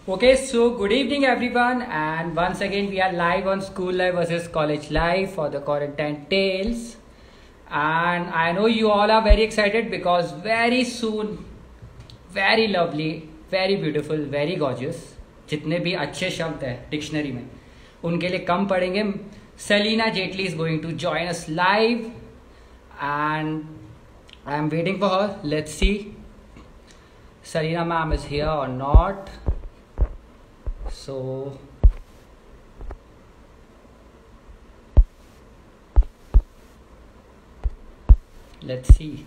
Okay, so good evening everyone, and once again we are live on School Life versus College Life for the Quarantine Tales. And I know you all are very excited because very soon, very lovely, very beautiful, very gorgeous, जितने भी अच्छे शब्द हैं dictionary में उनके लिए कम पड़ेंगे. Selina Jaitley is going to join us live, and I am waiting for her. Let's see, Selina ma'am is here or not. So let's see.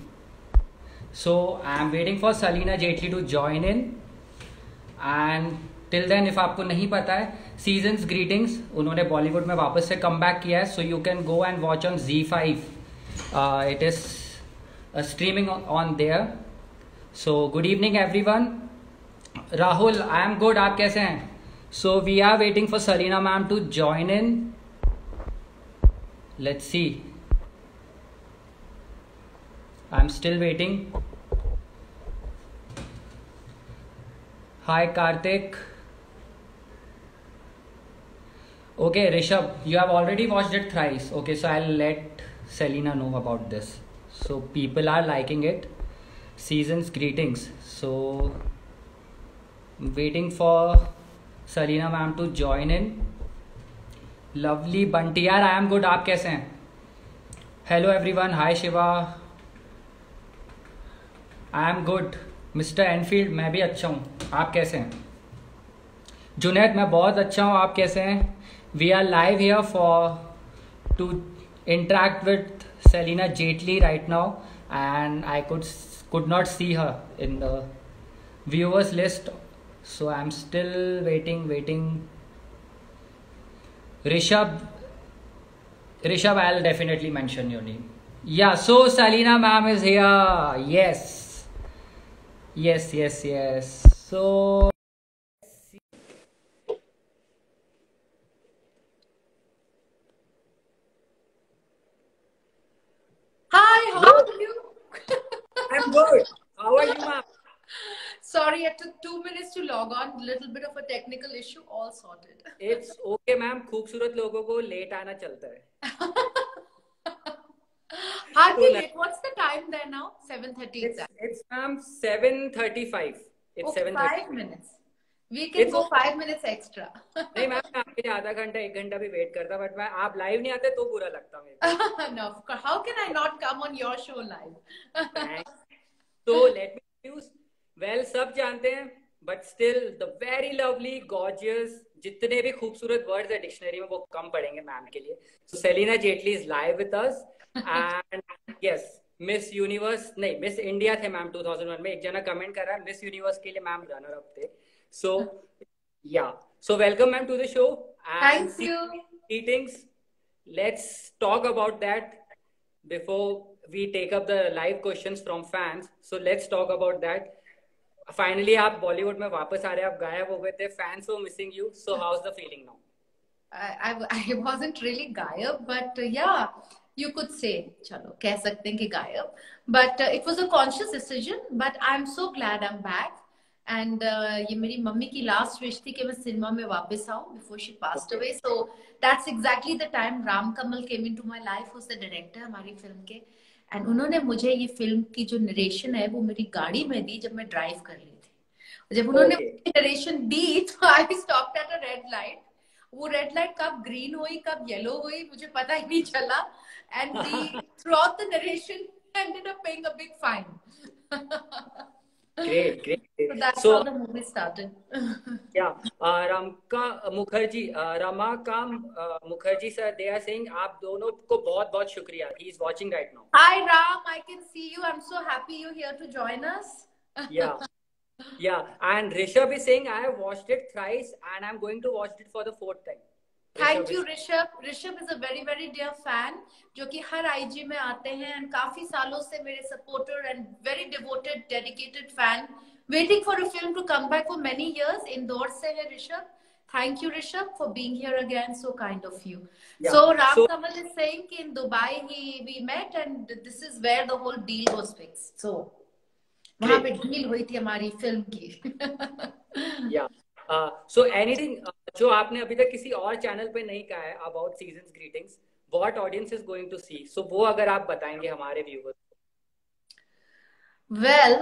So I am waiting for Selina Jaitley to join in, and till then if आपको नहीं पता है, seasons greetings उन्होंने बॉलीवुड में वापस से come back किया है. So you can go and watch on Z5. It is streaming on their. So good evening everyone. Rahul, I am good. आप कैसे हैं? So we are waiting for Selina ma'am to join in. Let's see. I'm still waiting. Hi Karthik. Okay, Rishabh, you have already watched it thrice. Okay, so I'll let Selina know about this. So people are liking it. Season's greetings. So waiting for Selina ma'am to join in. Lovely Bunty, यार I am good. आप कैसे हैं? Hello everyone. Hi Shiva. I am good. Mister Enfield, मैं भी अच्छा हूँ. आप कैसे हैं? जुनैद, मैं बहुत अच्छा हूँ. आप कैसे हैं? We are live here for to interact with Selina Jaitley right now, and I could not see her in the viewers list. So I'm still waiting. Rishabh, I'll definitely mention your name. Yeah, so Selina ma'am is here. Yes. So Hi, how are you? I'm good. How are you, ma'am? Sorry, it took 2 minutes to log on. Little bit of a technical issue, all sorted. It's okay, ma'am. खूबसूरत लोगों को late आना चलता है. Hardly late. What's the time there now? 7:30 exactly. It's ma'am 7:35. It's Okay, 7:30. 5 minutes. We can It's go okay. 5 minutes extra. नहीं ma'am, मैं आपके लिए आधा घंटा 1 घंटा भी वेट करता, बट मैं आप लाइव नहीं आते तो बुरा लगता मेरे को. No, of course. How can I not come on your show live? So let me introduce. Well, सब जानते हैं, but still the very lovely, gorgeous, जितने भी खूबसूरत वर्ड्स है डिक्शनरी में वो कम पड़ेंगे मैम के लिए. So Selina Jaitley is live with us, and yes, miss universe नहीं, मिस इंडिया थे मैम 2001 में. एक जना कमेंट कर रहा है मिस यूनिवर्स के लिए मैम रनर अप थे. So yeah, so welcome ma'am to the show. And Thank you. Greetings. Let's talk about that before we take up the live questions from fans. So let's talk about that. Finally आप बॉलीवुड में वापस आ रहे हैं. आप गायब हो गए थे. Fans were missing you. So how's the feeling now? I wasn't really gayab, but yeah, you could say, chalo, कह सकते हैं कि गायब. But it was a conscious decision. But I'm so glad I'm back. And ये मेरी mummy की last wish थी कि मैं सिनेमा में वापस आऊँ before she passed away. So that's exactly the time Ram Kamal came into my life, who's the director हमारी फिल्म के. And उन्होंने मुझे ये फिल्म की जो नरेशन है वो मेरी गाड़ी में दी जब मैं ड्राइव कर रही थी. जब उन्होंने नरेशन दी तो I stopped at a red light. वो रेड लाइट कब ग्रीन हुई कब येलो हुई मुझे पता ही नहीं चला. And throughout the narration ended up paying a big fine. Great. So that's how the movie started. Yeah, Ramakant Mukherjee sir, they are saying आप दोनों को बहुत बहुत शुक्रिया. He is watching right now. Hi Ram, I can see you. I'm so happy you're here to join us. Yeah, and Rishabh is saying I have watched it thrice and I'm going to watch it for the 4th time. Thank you Rishabh. Rishabh is a very very dear fan जो कि हर IG में आते हैं and काफी सालों से मेरे supporter and very devoted dedicated fan waiting for a film to come back for many years. Indore से है Rishabh. Thank you Rishabh for being here again, so kind of you. Yeah. So Ram Kamal is saying in Dubai we met and this is where the whole deal was fixed. So वहाँ पे deal हुई थी हमारी film की. Yeah. So anything जो आपने अभी तक किसी और चैनल पे नहीं कहा है about season's greetings, what audience is going to see, so वो अगर आप बताएंगे हमारे viewers. Well,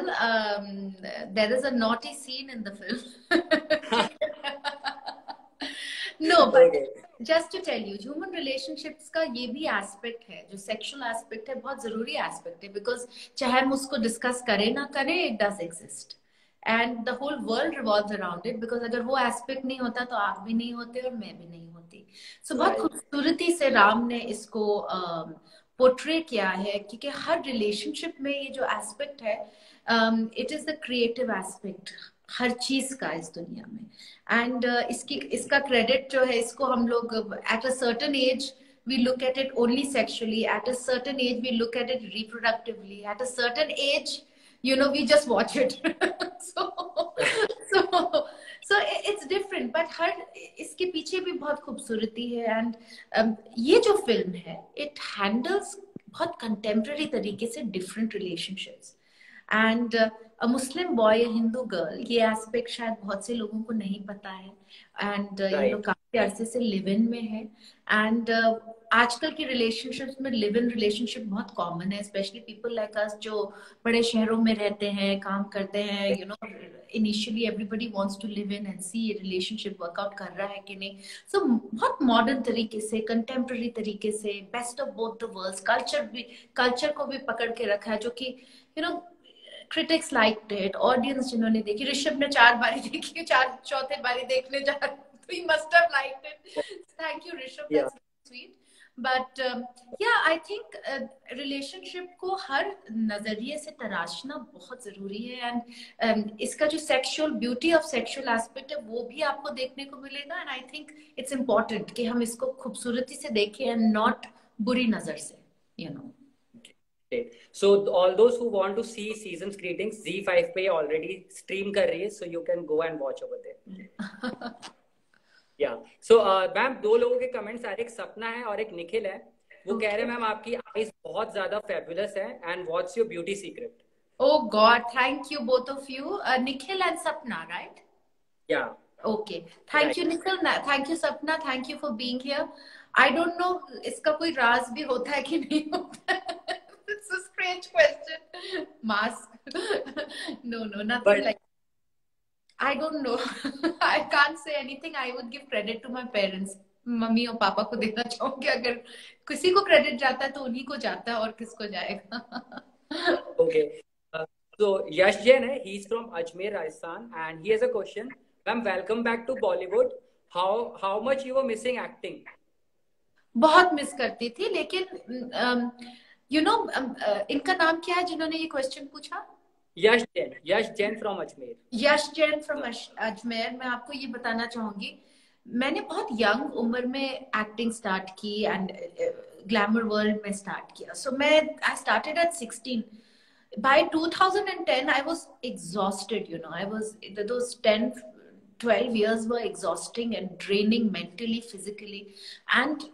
there is a naughty scene in the film. No, but okay, just to tell you, human relationships का ये भी एस्पेक्ट है, जो सेक्सुअल एस्पेक्ट है, बहुत जरूरी एस्पेक्ट है, बिकॉज चाहे हम उसको डिस्कस करें ना करें, it does exist and the whole world revolves around it, because अगर वो एस्पेक्ट नहीं होता तो आप भी नहीं होते और मैं भी नहीं होती. सो बहुत राइट, खूबसूरती से राम ने इसको पोर्ट्रे किया है, क्योंकि हर रिलेशनशिप में ये जो एस्पेक्ट है, it is the creative aspect हर चीज का इस दुनिया में. एंड इसका क्रेडिट जो है, इसको हम लोग at a certain age we look at it only sexually, at a certain age we look at it reproductively, at a certain age we just watch it. so so so it's different, but हर इसके पीछे भी बहुत खूबसूरती है. And ये जो film है, it handles बहुत कंटेम्प्रेरी तरीके से different relationships. And a Muslim boy, Hindu girl, ये एस्पेक्ट शायद बहुत से लोगों को नहीं पता है. एंड ये लोग काफी अरसे से लिव इन में है. एंड आजकल की रिलेशनशिप्स में लिव इन रिलेशनशिप बहुत कॉमन है, स्पेशली पीपल लाइक अस जो बड़े शहरों में रहते हैं, काम करते हैं. Initially everybody wants to live in and see ये रिलेशनशिप वर्कआउट कर रहा है कि नहीं. सो बहुत मॉडर्न तरीके से, कंटेम्प्रेरी तरीके से, best of both the worlds, culture को भी पकड़ के रखा है, जो कि क्रिटिक्स लाइक्ड इट, ऑडियंस जिन्होंने देखी, ऋषभ ने 4 बारी देखी, चौथे बारी देखने जा रहे, तो he must have liked it. Thank you Rishabh, that's sweet. But या आई थिंक रिलेशनशिप को हर नजरिए से तराशना बहुत जरूरी है. एंड इसका जो sexual beauty of sexual aspect है, वो भी आपको देखने को मिलेगा. And I think it's important कि हम इसको खूबसूरती से देखें एंड नॉट बुरी नजर से. So all those who want to see seasons greetings, Z5 पे already stream कर रही है, so you can go and watch over there. Yeah. So ma'am, 2 लोगों के कमेंट्स आ रहे, एक सपना है और एक निखिल है. वो कह रहे हैं मैम आपकी आईज बहुत ज्यादा फेबुलस है, and what's your beauty secret. Oh God, thank you both of you. Nikhil and Sapna, right? Yeah. Okay. Thank you, Nikhil. Thank you, Sapna. Thank you for being here. I don't know इसका कोई राज भी होता है कि नहीं होता है. It's a strange question. Mask. No, nothing like. I don't know. I can't say anything. I would give credit to my parents. Mummy और पापा को देना चाहूंगी. अगर किसी को क्रेडिट जाता है तो उन्हीं को जाता है, और किसको जाएगा. Okay. So Yash Jain है, he's from Ajmer, Rajasthan, and he has a question. Ma'am, welcome back to Bollywood. How much you were missing acting? बहुत मिस करती थी, लेकिन इनका नाम क्या है जिन्होंने ये क्वेश्चन पूछा? यश जैन फ्रॉम अजमेर. यश जैन फ्रॉम अजमेर. मैं आपको ये बताना चाहूंगी, मैंने बहुत यंग उम्र में एक्टिंग स्टार्ट की एंड ग्लैमर वर्ल्ड में स्टार्ट किया. सो I started at 16. By 2010 I was exhausted. I was, those 10-12 years were exhausting and draining mentally, physically. And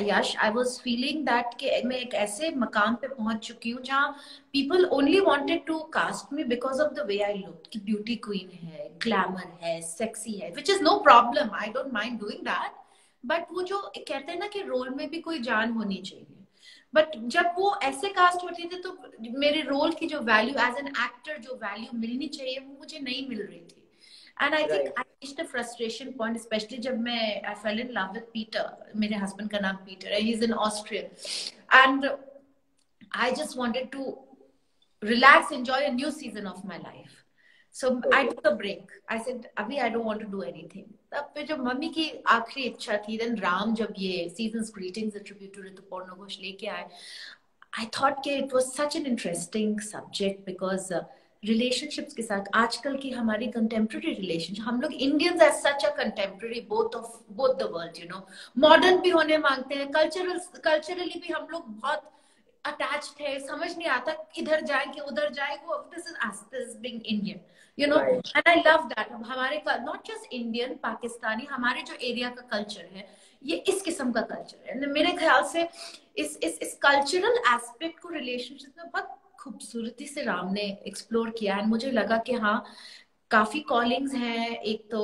Yash, I was feeling that कि मैं एक ऐसे मकाम पे पहुंच चुकी हूँ जहाँ people only wanted to cast me because of the way I looked, कि beauty queen है, glamour है, sexy है, which is no problem. I don't mind doing that. But वो जो कहते हैं ना कि रोल में भी कोई जान होनी चाहिए. बट जब वो ऐसे कास्ट होती थी, तो मेरे रोल की जो वैल्यू एज एन एक्टर, जो वैल्यू मिलनी चाहिए, वो मुझे नहीं मिल रही थी. And I think I reached a frustration point, specially जब I fell in love with Peter. मेरे हस्बैंड का नाम पीटर है, he is in Austria. And I just wanted to relax, enjoy a new season of my life. So I took a break. I said, "Abhi, I don't want to do anything." तब पे जब mummy की आखिरी इच्छा थी, then Ram जब ये seasons greetings attribute to Rituparna Ghosh लेके आए, I thought कि it was such an interesting subject because relationships के साथ आजकल की हमारी contemporary relationship, हम लोग Indians as such a contemporary both the world, modern भी होने मांगते हैं, culturally भी हम लोग बहुत अटैच्ड है. समझ नहीं आता इधर जाए कि उधर जाए. वो this is us, this is being Indian, and I love that. हमारे नॉट जस्ट इंडियन, पाकिस्तानी, हमारे जो एरिया का कल्चर है, ये इस किस्म का कल्चर है. मेरे ख्याल से इस कल्चरल एस्पेक्ट को रिलेशनशिप में बहुत खूबसूरती से राम ने एक्सप्लोर किया. एंड मुझे लगा कि हाँ, काफी कॉलिंग्स हैं। एक तो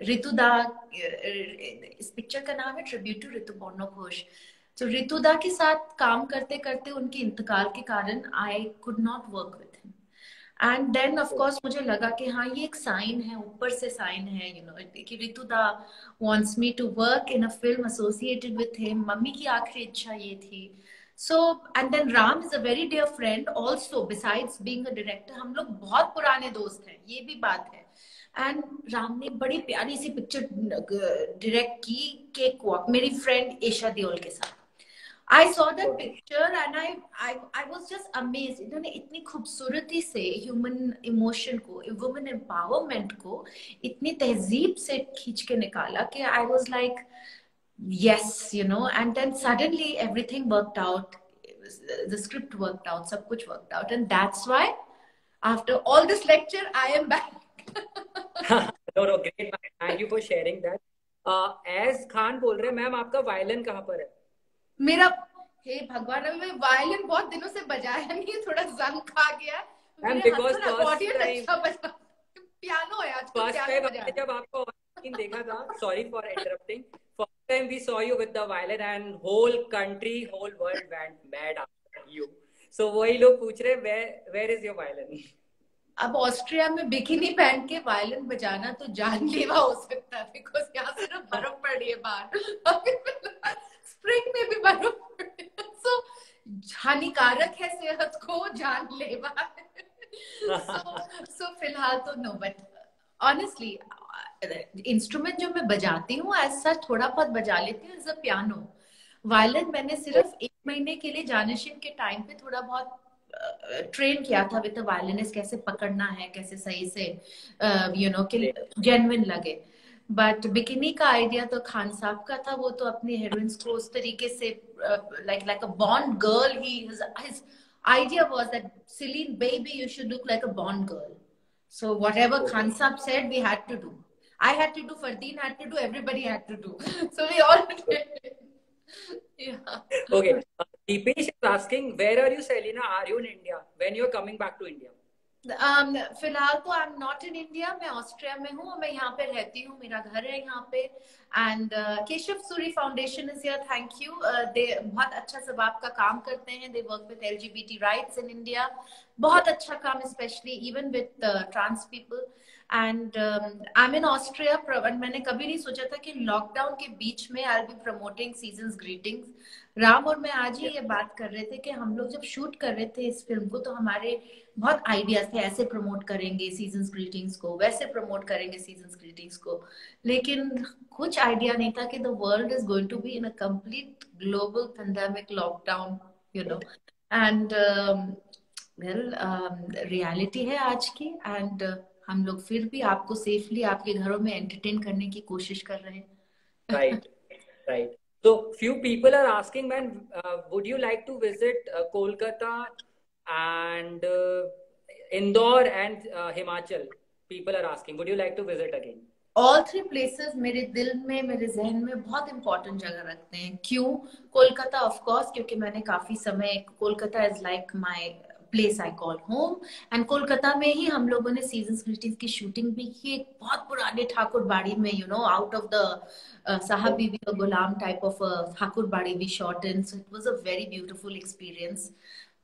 ऋतुदा, इस पिक्चर का नाम है ट्रिब्यूट टू ऋतु पर्णो घोष। तो ऋतुदा के साथ काम करते करते उनके इंतकाल के कारण I could not work with him. And then of course मुझे लगा कि हाँ ये एक साइन है, ऊपर से साइन है, यू नो, कि Rituda wants me to work in a film associated with him. Mummy की आखिरी इच्छा ये थी। So and then Ram is a very dear friend also, besides being a director. हम लोग बहुत पुराने दोस्त हैं, ये भी बात है। एंड राम ने बड़ी प्यारी सी पिक्चर डायरेक्ट की, केक वॉक, मेरी फ्रेंड ईशा देओल के साथ। I saw that picture and I was just amazed. इन्होंने इतनी खूबसूरती से ह्यूमन इमोशन को, वुमेन एम्पावरमेंट को इतनी तहजीब से खींच के निकाला कि I was like, yes, you know. And then suddenly everything worked out. The script worked out, सब कुछ worked out, and that's why after all this lecture I am back. No, no, great. Thank you for sharing that. As Khan बोल रहे हैं, ma'am आपका violin कहाँ पर है? मेरा, हे भगवान, अभी मैं वायलिन बहुत दिनों से बजाया नहीं, थोड़ा जंग खा गया। मैम बिकॉज पियानो है आज, फर्स्ट टाइम जब आपको देखा था, sorry for interrupting, first time we saw you with the violin and whole country, whole world went mad after you. So वही लोग पूछ रहे वेयर इज योर वायलिन? अब ऑस्ट्रिया में बिकिनी पहन के वायलिन बजाना तो जानलेवा हो सकता है, बिकॉज यहाँ से ना बर्फ पड़ रही है बाहर, स्प्रिंग में भी बर्फ पड़ रही है, सो हानिकारक है सेहत को, जानलेवा है। सो फिलहाल तो नो, बट ऑनेस्टली इंस्ट्रूमेंट जो मैं बजाती हूँ ऐसा थोड़ा बहुत बजा लेती हूँ, इज अ पियानो। वायलिन मैंने सिर्फ 1 महीने के लिए जानशिन के टाइम पे थोड़ा बहुत ट्रेन किया था विद वायलिनिस्ट, कैसे पकड़ना है, कैसे सही से यू नो कि जेन्युइन लगे। बट बिकिनी का आइडिया तो खान साहब का था, वो तो अपनी हीरोइंस को उस तरीके से like a Bond girl, his idea was that Celine baby you should look like a Bond girl. So whatever Khan Saab said we had to do. I had to do, Fardeen had to do, everybody had to do. So we all did. Yeah. Okay. Deepesh is asking, where are you, Selena? Are you in India? When you are coming back to India? फिलहाल तो I am not in India, मैं Austria में हूँ, मैं यहाँ पे रहती हूँ, मेरा घर है यहाँ पे। And Keshav Suri foundation is here, thank you. They बहुत अच्छा सब आपका काम करते हैं, they work with LGBT rights in India, बहुत अच्छा काम, specially even with trans people. And I am in Austria. मैंने कभी नहीं सोचा था कि लॉकडाउन के बीच में I will be promoting seasons greetings. Ram और मैं आज ही ये बात कर रहे थे कि हम लोग जब शूट कर रहे थे इस फिल्म को तो हमारे बहुत आइडियाज थे, ऐसे प्रमोट करेंगे सीजन्स ग्रीटिंग्स को, वैसे प्रमोट करेंगे सीजन्स ग्रीटिंग्स को, लेकिन कुछ आइडिया नहीं था कि the world is going to be in a complete global pandemic lockdown, you know. And well reality है आज की। एंड हम लोग फिर भी आपको सेफली आपके घरों में एंटरटेन करने की कोशिश कर रहे हैं। Right right. So few people are asking, man, would you like to visit Kolkata and Indore and Himachal? People are asking, would you like to visit again? All 3 places मेरे दिल में, मेरे जहन में बहुत इंपॉर्टेंट जगह रखते हैं। क्यों? कोलकाता ऑफ कोर्स, क्योंकि मैंने काफी समय, Kolkata is like my place I call home. And Kolkata में ही हम लोगों ने सीजन्स ग्रीटिंग्स की शूटिंग भी की, एक बहुत पुराने ठाकुर बाड़ी में, you know, out of the Sahib Bibi Aur Ghulam type of Thakur Bari we shot in. So it was a very beautiful experience,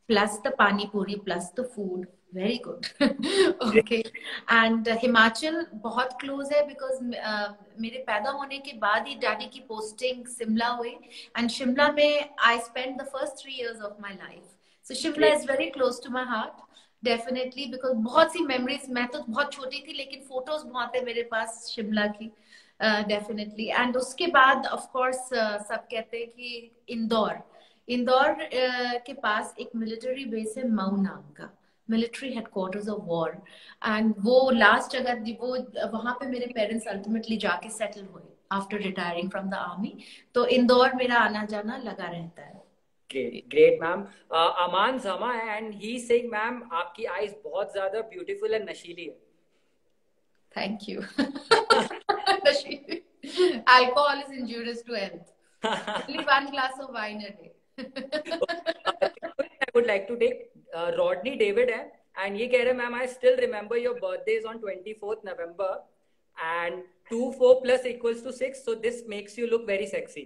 plus the pani puri, plus the food, very good. Okay. And Himachal बहुत क्लोज है, बिकॉज मेरे पैदा होने के बाद ही डैडी की पोस्टिंग शिमला हुई, एंड शिमला में I spend the first 3 years of my life. So Shimla is very close to my heart, definitely, because बहुत सी memories, मैं तो बहुत छोटी थी लेकिन फोटोज बहुत है मेरे पास शिमला की, definitely. And उसके बाद of course सब कहते हैं कि इंदौर के पास एक मिलिट्री बेस है मऊ नाम का, military headquarters of war, and वो लास्ट जगह, वो वहां पे मेरे पेरेंट्स अल्टीमेटली जाके सेटल हुए after retiring from the army. तो इंदौर मेरा आना जाना लगा रहता है। Great, ma'am. Aman Zama है and he's saying, ma'am, आपकी eyes बहुत ज़्यादा beautiful and नशीली है। Thank you. नशीली। Alcohol is injurious to health. Only 1 glass of wine a day. I would like to take Rodney David है, and ये कह रहे ma'am I still remember your birthday is on 24th November and 2 4 plus equals to 6, so this makes you look very sexy.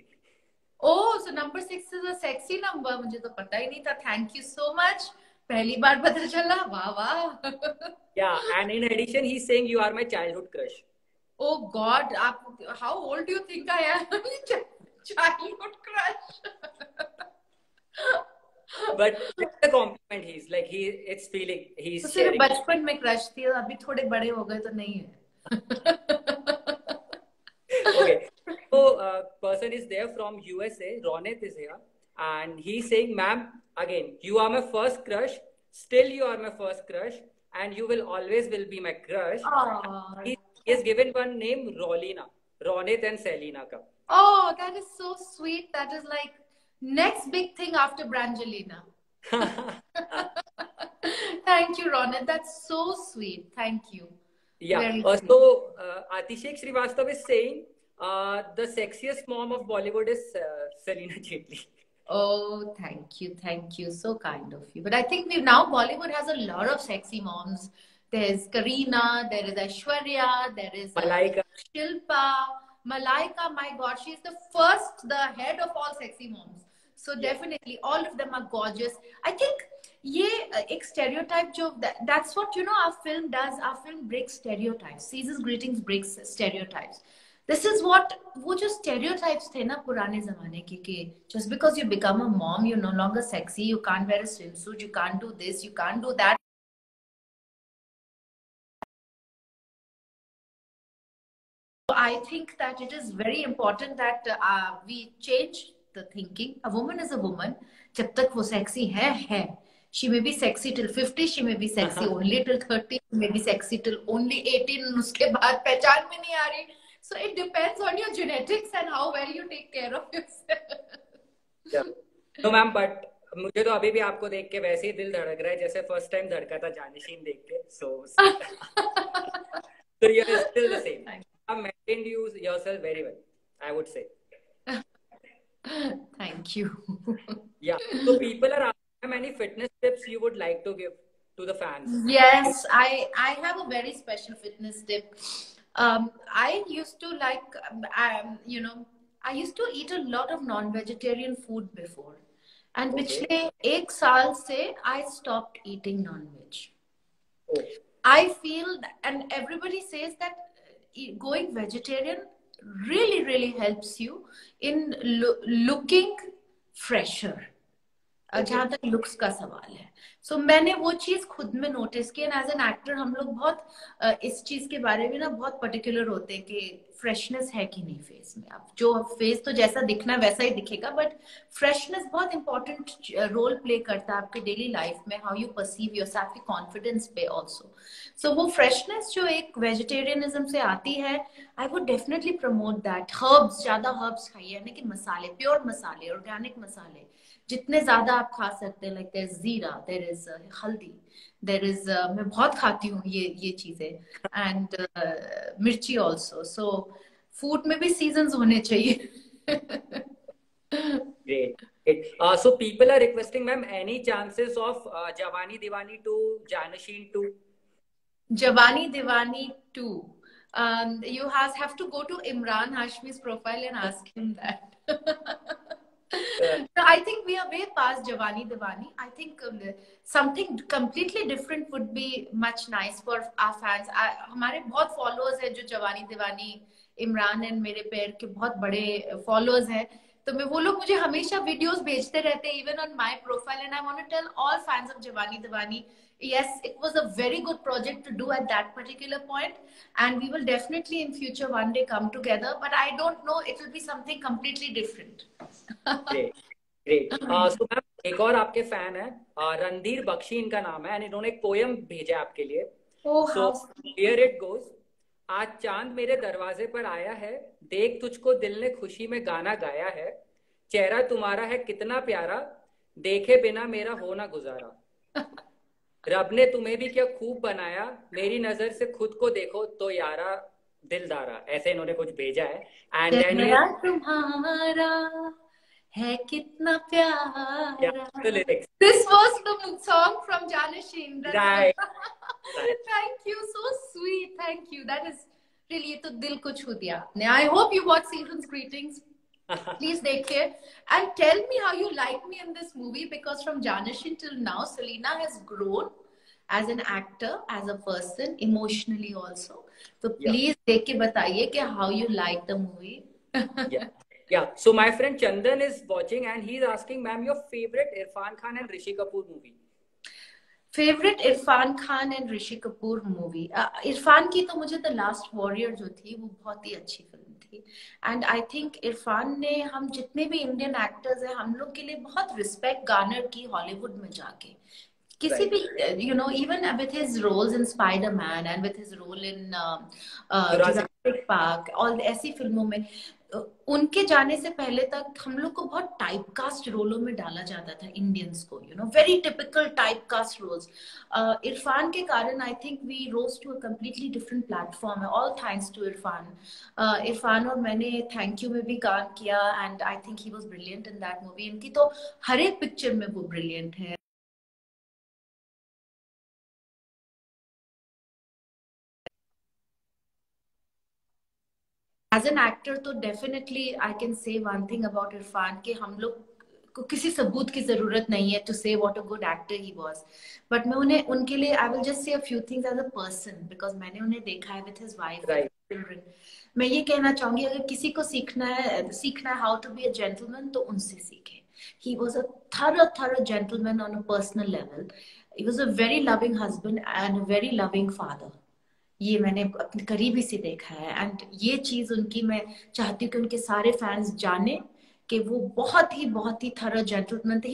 Oh, so number 6 is a sexy number. मुझे तो पता ही नहीं था. Thank you so much. पहली बार पता चला. वाह वाह. Yeah, and in addition, he's saying you are my childhood crush. Oh God, how old do you think I am? Childhood crush. But it's a compliment. He's like it's feeling he's. तो सिर्फ बचपन में crush थी, अभी थोड़े बड़े हो गए तो नहीं है. Okay. So, person is there from USA. Ronit is here, and he's saying, "Ma'am, again, you are my first crush. Still, you are my first crush, and you will always will be my crush." He has given one name, Rolina, Ronit and Selena ka. Oh, that is so sweet. That is like next big thing after Brangelina. Thank you, Ronit. That's so sweet. Thank you. Yeah. So, Atishek Srivastava is saying the sexiest mom of Bollywood is Selena Jetli. Oh, thank you. So kind of you. But I think now Bollywood has a lot of sexy moms. There's Kareena, there is Aishwarya, there is Malaika. Shilpa, Malaika. My God, she's the head of all sexy moms. So definitely, all of them are gorgeous. I think ये एक stereotype जो that's what our film does. Our film breaks stereotypes. Season's Greetings breaks stereotypes. This is what वो जो stereotypes थे ना पुराने जमाने के कि just because you become a mom, you're no longer sexy, you can't wear a swimsuit, you can't do this, you can't do that. I think that it is very important that we change the thinking. A woman is a woman. जब तक वो sexy है. She may be sexy till 50, she may be sexy only till 30, she may be sexy till only 18. उसके बाद पहचान में नहीं आ रही. So it depends on your genetics and how well you take care of yourself. Yeah. No, ma'am, but मुझे तो अभी भी आपको देख के वैसे ही दिल धड़क रहा है जैसे फर्स्ट टाइम धड़का था जानिशीन देख के. So you're still the same. You have maintained yourself very well, I would say. Thank you. Yeah. So people are asking any fitness tips you would like to give to the fans. Yes, I have a very special fitness tip. I used to I used to eat a lot of non-vegetarian food before. And पिछले एक साल से I stopped eating non-veg. Oh. I feel, and everybody says that going vegetarian really, really helps you in looking fresher. जहाँ तक looks का सवाल है. So मैंने वो चीज खुद में नोटिस की. एंड एज एन एक्टर हम लोग बहुत इस चीज के बारे में ना बहुत पर्टिकुलर होते हैं कि फ्रेशनेस है कि नहीं फेस में. अब जो फेस तो जैसा दिखना वैसा ही दिखेगा, बट फ्रेशनेस बहुत इंपॉर्टेंट रोल प्ले करता है आपके डेली लाइफ में. हाउ यू परसीव योरसेल्फ, आपके कॉन्फिडेंस पे ऑल्सो. सो वो फ्रेशनेस जो एक वेजिटेरियनिज्म से आती है, I would definitely promote that. Herbs, ज्यादा हर्ब्स खाइए, यानी कि मसाले, प्योर मसाले, ऑर्गेनिक मसाले जितने ज्यादा आप खा सकते हैं. लाइक देयर इज जीरा, देयर इज हल्दी, देयर इज मैं बहुत खाती हूँ ये चीजें. एंड मिर्ची ऑल्सो. सो फूड में भी सीजन्स होने चाहिए. Great. So people are requesting, ma'am, any chances of Jawani Diwani 2, Janasheen 2? Jawani Diwani 2. You have to go to Imran Hashmi's profile and ask him that. So I think we are way past Jawani Diwani. I think something completely different would be much nice for our fans. हमारे बहुत followers हैं जो जवानी दीवानी, Imran and मेरे पैर के बहुत बड़े followers हैं. तो वो लोग मुझे हमेशा वीडियोस भेजते रहते हैं, even on my profile, and I want to tell all fans of Jawani Diwani, yes, it was a very good project to do at that particular point, and we will definitely in future one day come together, but I don't know, it will be something completely different. Great. So ma'am एक और आपके fan है, रणधीर बख्शी इनका नाम है, and इन्होंने एक poem भेजा है आपके लिए. So here it goes. आज चांद मेरे दरवाजे पर आया है, देख तुझको दिल ने खुशी में गाना गाया है, चेहरा तुम्हारा है कितना प्यारा, देखे बिना मेरा हो ना गुजारा, रब ने तुम्हें भी क्या खूब बनाया, मेरी नजर से खुद को देखो तो यारा दिलदारा. ऐसे इन्होंने कुछ भेजा है. एंड देन तुम्हारा है कितना Yeah, प्यारा. the lyrics. This was the song from Janashin. Right, right. Thank you, so sweet. Thank you. That is really, ये तो दिल को छू दिया आपने. I hope you watch Season's Greetings. Please देखिए and tell me how you like me in this movie, because from Janashin till now, Selena has grown as an actor, as a person, emotionally also. So Yeah. please देख के बताइए कि how you like the movie. Yeah. Yeah. So my friend Chandan is watching and he's asking, ma'am, your favorite Irfan Khan and Rishi Kapoor movie? Favourite Irfan Khan and Rishi Kapoor movie, Irfan की तो मुझे the last warrior जो थी वो बहुत ही अच्छी film थी. And I think Irfan ने, हम जितने भी इंडियन एक्टर्स हैं, हम लोग के लिए बहुत रिस्पेक्ट गार्नर की हॉलीवुड में जाके. किसी भी, you know, even with his roles in Spiderman and with his role in Jurassic Park, और ऐसी फिल्मों में उनके जाने से पहले तक हम लोग को बहुत टाइपकास्ट रोलों में डाला जाता था, इंडियंस को, you know, very typical typecast roles. Irfan के कारण I think we rose to a completely different platform है. All thanks to Irfan. Irfan और मैंने थैंक यू में भी काम किया and I think he was brilliant in that movie. इनकी तो हर एक पिक्चर में वो ब्रिलियंट है. एज एन एक्टर तो definitely I can say one thing about Irfan, कि हम लोग को किसी सबूत की जरूरत नहीं है to say what a good actor he was. But मैं उन्हें, उनके लिए I will just say a few things as a person, because मैंने उन्हें देखा है विथ हिज वाइफ, चिल्ड्रन. मैं ये कहना चाहूंगी, अगर किसी को सीखना है how to be a gentleman, तो उनसे सीखे. He was a thorough gentleman on a personal level. He was a very loving husband and a very loving father. ये मैंने अपने करीबी से देखा है. एंड ये चीज उनकी मैं चाहती हूँ कि उनके सारे फैंस जाने कि वो बहुत ही थरो जेंटलमैन थे.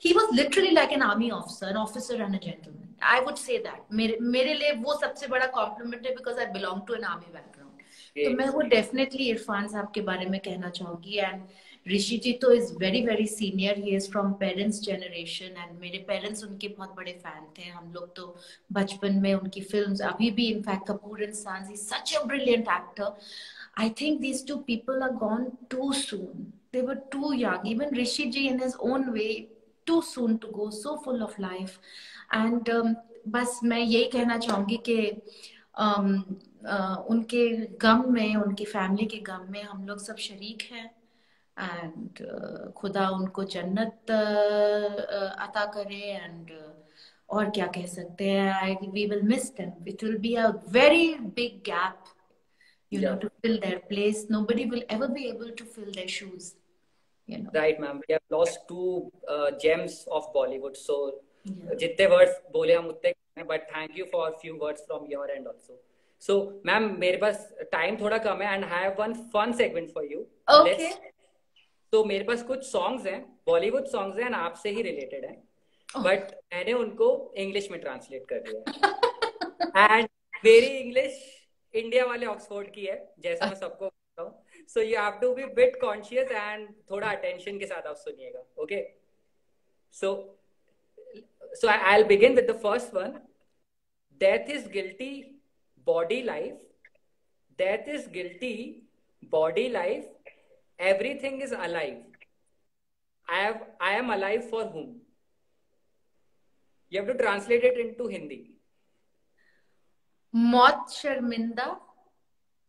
He was literally like an army officer, an officer and a gentleman. I would say that. मेरे लिए वो सबसे बड़ा कॉम्प्लीमेंट है, because I belong to an army background. तो मैं वो डेफिनेटली इरफान साहब के बारे में कहना चाहूंगी. एंड ऋषि जी तो is very senior. He is from parents generation and मेरे पेरेंट्स उनके बहुत बड़े फैन थे. हम लोग तो बचपन में उनकी फिल्म्स, अभी भी in fact Kapoor and sons, he such a brilliant actor. I think these two people are gone too soon. They were too young. Even Rishi ji, in his own way, too soon to go. So full of life. And बस मैं यही कहना चाहूंगी कि उनके गम में, उनकी family के गम में हम लोग सब शरीक हैं. एंड खुदा उनको जन्नत अता करे. एंड और क्या कह सकते हैं. We will miss them. It will be a very big gap, you know, to fill their place. Nobody will ever be able to fill their shoes, you know. Right, ma'am. We have lost two gems of Bollywood. So, जितने words बोले हम उतने, but thank you for a few words from your end also. So, ma'am, मेरे पास time थोड़ा कम है and I have one fun segment for you. Okay. तो मेरे पास कुछ songs हैं, Bollywood songs हैं and आपसे ही related हैं, but मैंने उनको English में translate कर दिया. And मेरी English इंडिया वाले ऑक्सफोर्ड की है, जैसा मैं सबको बोलता हूँ. So you have to be bit conscious and थोड़ा अटेंशन के साथ आप सुनिएगा. Okay, so I will begin with the first one. Death is guilty, body life. Death is guilty, body life. Everything is alive. I am alive for whom? You have to translate it into Hindi. मौत शर्मिंदा,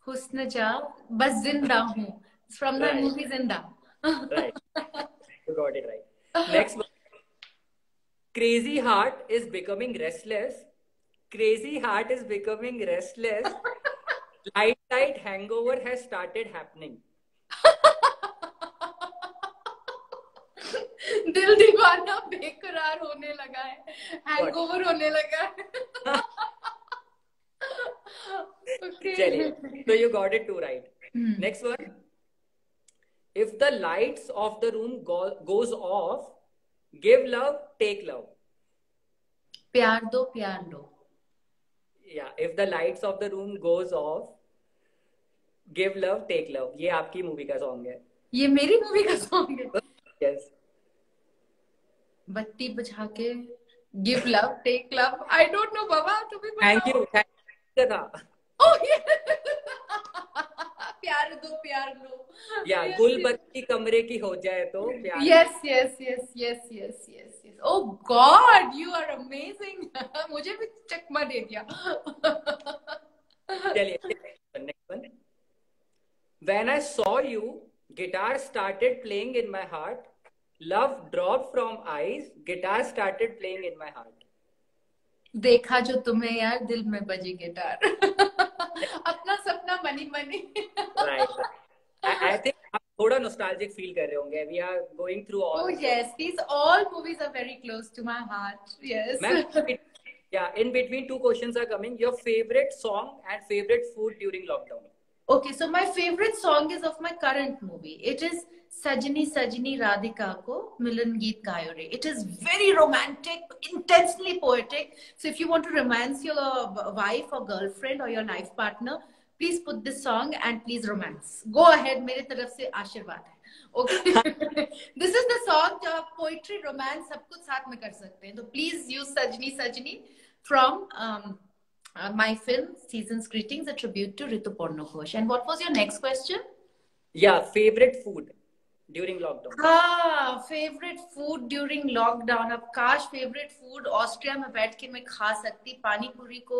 हुस्न जा, बस जिंदा हूँ. From the movie Zinda. Right. You got it right. Next one. Crazy heart is becoming restless. Crazy heart is becoming restless. Light hangover has started happening. दिल दीवाना बेकरार होने लगा है. हैंगओवर होने लगा है. Okay. So you got it too right. Next one. If the lights of the room goes off, give love, take love. प्यार दो, प्यार लो. Yeah. If the lights of the room goes off, give love, take love. ये आपकी movie का song है. ये मेरी movie का सॉन्ग है. Yes. बत्ती बुझा के give love, take love. I don't know, बाबा तुम्हें बताओ. Thank you. Thank you. Oh yeah. प्यार दो, प्यार लो. या गुलबत्ती कमरे की हो जाए तो प्यार। yes. Oh God, you are amazing. मुझे भी चकमा दे दिया. चलिए next one. When I saw you, guitar started playing in my heart. Love dropped from eyes, guitar started playing in my heart. देखा जो तुम्हें यार, दिल में बजी गिटार. अपना सपना money money. Right. I think आप थोड़ा nostalgic feel कर रहे होंगे. We are going through all. Oh yes, these all movies are very close to my heart. Yes. Ma'am, yeah, in between two questions are coming. Your favorite song and favorite food during lockdown. Okay, so my favorite song is of my current movie. It is Sajni Sajni Radhika Ko Milan Geet Gayo Re. It is very romantic, intensely poetic. So if you want to romance your wife or girlfriend or your life partner, please put this song and please romance. Go ahead, मेरे तरफ से आशीर्वाद है. Okay. This is the song जो आप poetry, romance सब कुछ साथ में कर सकते हैं. तो please use Sajni Sajni from my film Season's Greetings, a tribute to Rituparna Ghosh. And what was your next question? Yeah, favorite food during lockdown. Favorite food during lockdown. अब काश favorite food ऑस्ट्रिया में बैठ के मैं खा सकती. पानी पूरी को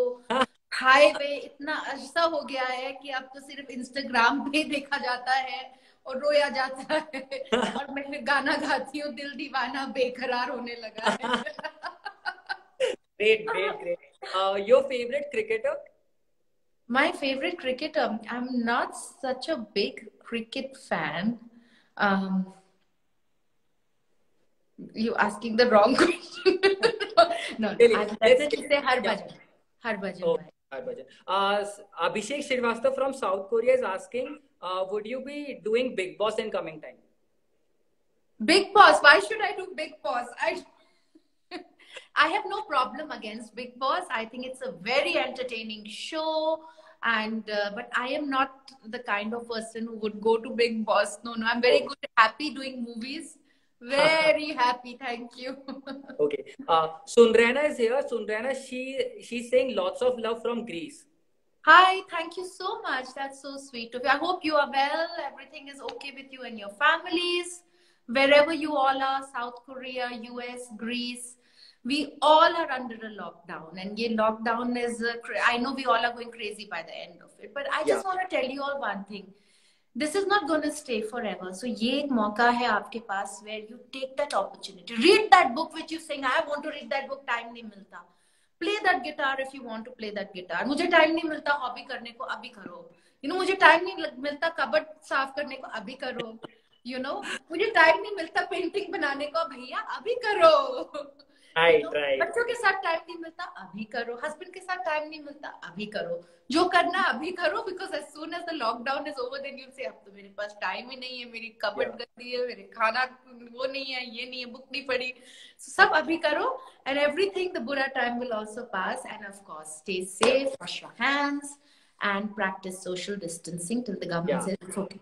खाए हुए इतना अरसा हो गया है कि अब तो सिर्फ इंस्टाग्राम पे देखा जाता है और रोया जाता है. और मैं गाना गाती हूँ, दिल दीवाना बेकरार होने लगा है. Great. Your favorite cricketer? My favorite cricketer. I'm not such a big cricket fan. You asking the wrong question. No, I'd definitely say Harbhajan. Harbhajan. Abhishek Srivastava from South Korea is asking, would you be doing Bigg Boss in coming time? Bigg Boss? Why should I do Bigg Boss? I have no problem against Bigg Boss. I think it's a very entertaining show, and but I am not the kind of person who would go to Bigg Boss. No, I'm very good, happy doing movies. Very happy, thank you. Okay. Sundrana is here. Sundrana, she's saying lots of love from Greece. Hi, thank you so much. That's so sweet of you. I hope you are well. Everything is okay with you and your families. Wherever you all are, South Korea, US, Greece. We all are under a lockdown, and ये lockdown is, I know we all are going crazy by the end of it, but I just want to tell you all one thing. This is not going to stay forever. So ये एक मौका है आपके पास where you take that opportunity. Read that book which you saying, I want to read that book, time नहीं मिलता. Play that guitar if you want to play that guitar. मुझे time नहीं मिलता हॉबी करने को, अभी करो. You know, मुझे time नहीं मिलता कबर्ड साफ करने को, अभी करो. You know, मुझे time नहीं मिलता पेंटिंग बनाने को, भैया अभी करो. Right. बच्चों के साथ टाइम नहीं मिलता, अभी करो. हस्बैंड के साथ टाइम नहीं मिलता, अभी करो. जो करना अभी करो, because as soon as the lockdown is over, then you'll say अब तो मेरे पास टाइम ही नहीं है, मेरी कबर्ड गंदी है, मेरे खाना वो नहीं है, ये नहीं है, बुक नहीं पढ़ी. सब अभी करो, and everything, the Buddha time will also pass. And of course, stay safe, wash your hands, and practice social distancing till the government says it's okay.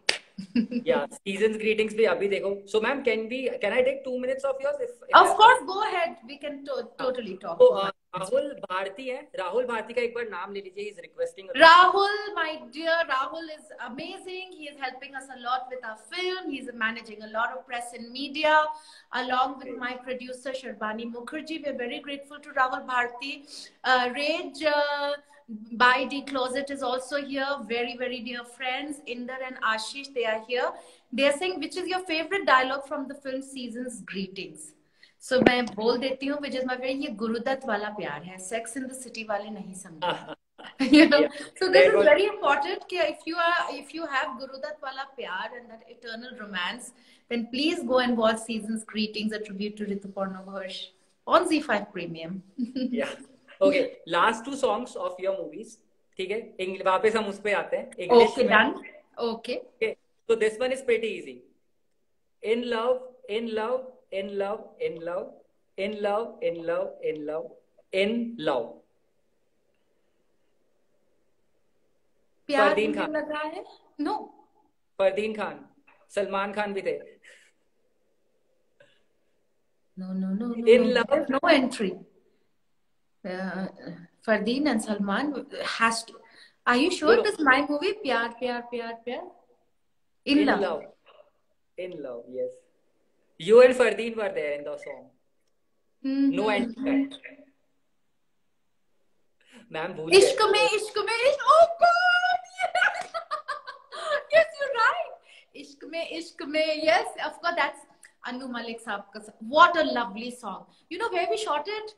Yeah, Season's Greetings bhi abhi dekho. So ma'am, can I take 2 minutes of yours? Of course, go ahead. We can totally talk. So Rahul Bharti है. Rahul Bharti का एक बार नाम ले लीजिए. He's requesting. Rahul, my dear Rahul is amazing. He is helping us a lot with our film. He's managing a lot of press and media, along with my producer Sharbani Mukherjee. We're very grateful to Rahul Bharti. Rage by the Closet is also here. Very, very dear friends. Inder and Ashish, they are here. They are saying, which is your favorite dialogue from the film Season's Greetings? So मैं बोल देती हूँ, which is my favorite, ये गुरुदत्त वाला प्यार है. Sex in the City वाले नहीं समझे. You know, so this is very important. कि if you have गुरुदत्त वाला प्यार and that eternal romance, then please go and watch Season's Greetings, a tribute to Rituparna Ghosh on ZEE5 Premium. Yeah. Okay, last 2 songs of your movies. ठीक है, वापस हम उस पे आते हैं. English okay, done. Okay. So this one is pretty easy. In love, in love, in love, in love, in love, in love, in love, in love. Fardeen Khan लग रहा है. No. फरदीन खान, सलमान खान भी थे. No. In love. There's no entry. Fardeen and Salman has to. Are you sure this is my movie? Pyar, pyar, pyar, pyar. In In love. love. In love, yes. You and Fardeen were there in the song. No end to Mm-hmm. that. Ma'am भूल गए. इश्क में इश्क oh god yes yes you're right इश्क में yes of course that's Anu Malik साहब का what a lovely song you know where we shot it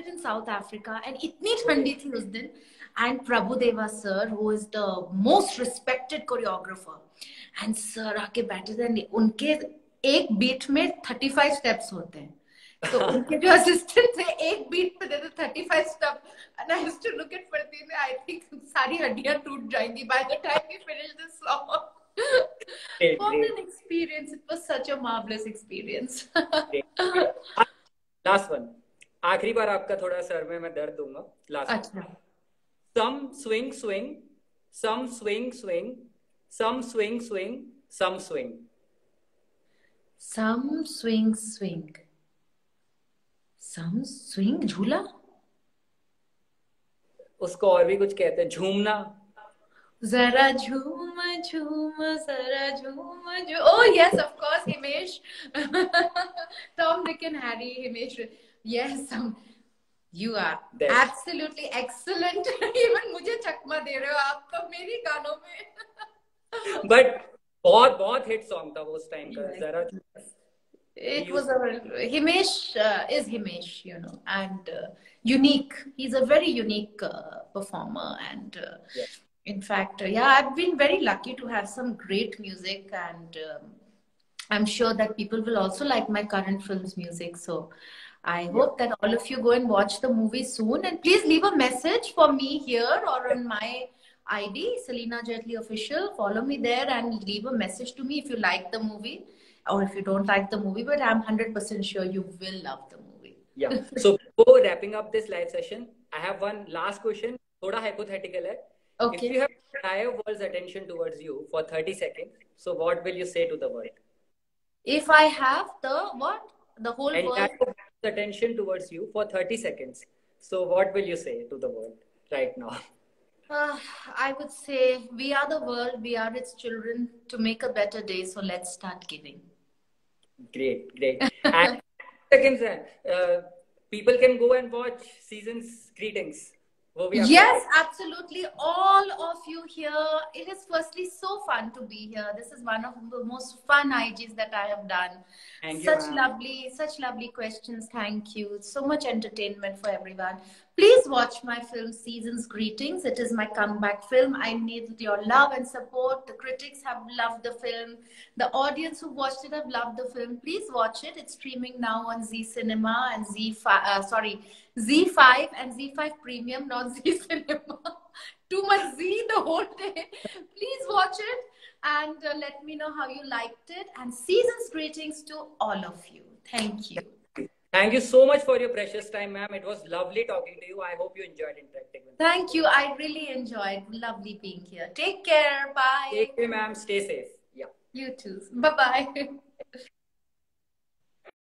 in South Africa and इतनी ठंडी थी उस दिन and Prabhu Deva sir who is the most respected choreographer and sir आके बैठे थे उनके एक बीट में 35 steps होते हैं तो उनके जो असिस्टेंट थे एक बीट पे देते 35 step and I used to look at Fardeen I think सारी हड्डियां टूट जाएंगी by the time we finish this song what an experience it was such a marvelous experience last one आखिरी बार आपका थोड़ा सर में मैं दर्द दूंगा लास्ट अच्छा some swing swing some swing swing some swing swing some swing some swing swing some swing झूला उसको और भी कुछ कहते हैं झूमना जरा झूम झूम जरा झूम oh yes of course Himesh Tom Dick and Harry Himesh yes you are That's... absolutely excellent even मुझे चकमा दे रहे हो आप तो मेरी गानों में but बहुत बहुत हिट सॉन्ग था वो उस टाइम का जरा it was a Himesh is Himesh you know and unique he's a very unique performer and yes. In fact, yeah, I've been very lucky to have some great music, and I'm sure that people will also like my current film's music. So I hope that all of you go and watch the movie soon. And please leave a message for me here or on my ID, Selena Jetli Official. Follow me there and leave a message to me if you like the movie or if you don't like the movie. But I'm 100% sure you will love the movie. Yeah. So before wrapping up this live session, I have one last question. Thoda hypothetical hai. Okay. If you have the entire world's attention towards you for 30 seconds, so what will you say to the world? If I have the what? The whole entire world? world's attention towards you for 30 seconds. So what will you say to the world right now? I would say we are the world, we are its children to make a better day. So let's start giving. Great, great. And seconds, people can go and watch Season's Greetings. Yes, absolutely. All of you here. It is firstly so fun to be here. This is one of the most fun IGs that I have done. Thank you, such lovely questions. Thank you. So much entertainment for everyone. Please watch my film Season's Greetings. It is my comeback film. I need your love and support. The critics have loved the film. The audience who watched it have loved the film. Please watch it. It's streaming now on Z Cinema and Z5 and Z5 Premium, not Z Cinema. Too much Z the whole day. Please watch it and let me know how you liked it. And Season's Greetings to all of you. Thank you. Thank you so much for your precious time, ma'am. It was lovely talking to you. I hope you enjoyed interacting with me. Thank you. I really enjoyed. Lovely being here. Take care. Bye. Take care, ma'am. Stay safe. Yeah. You too. Bye-bye.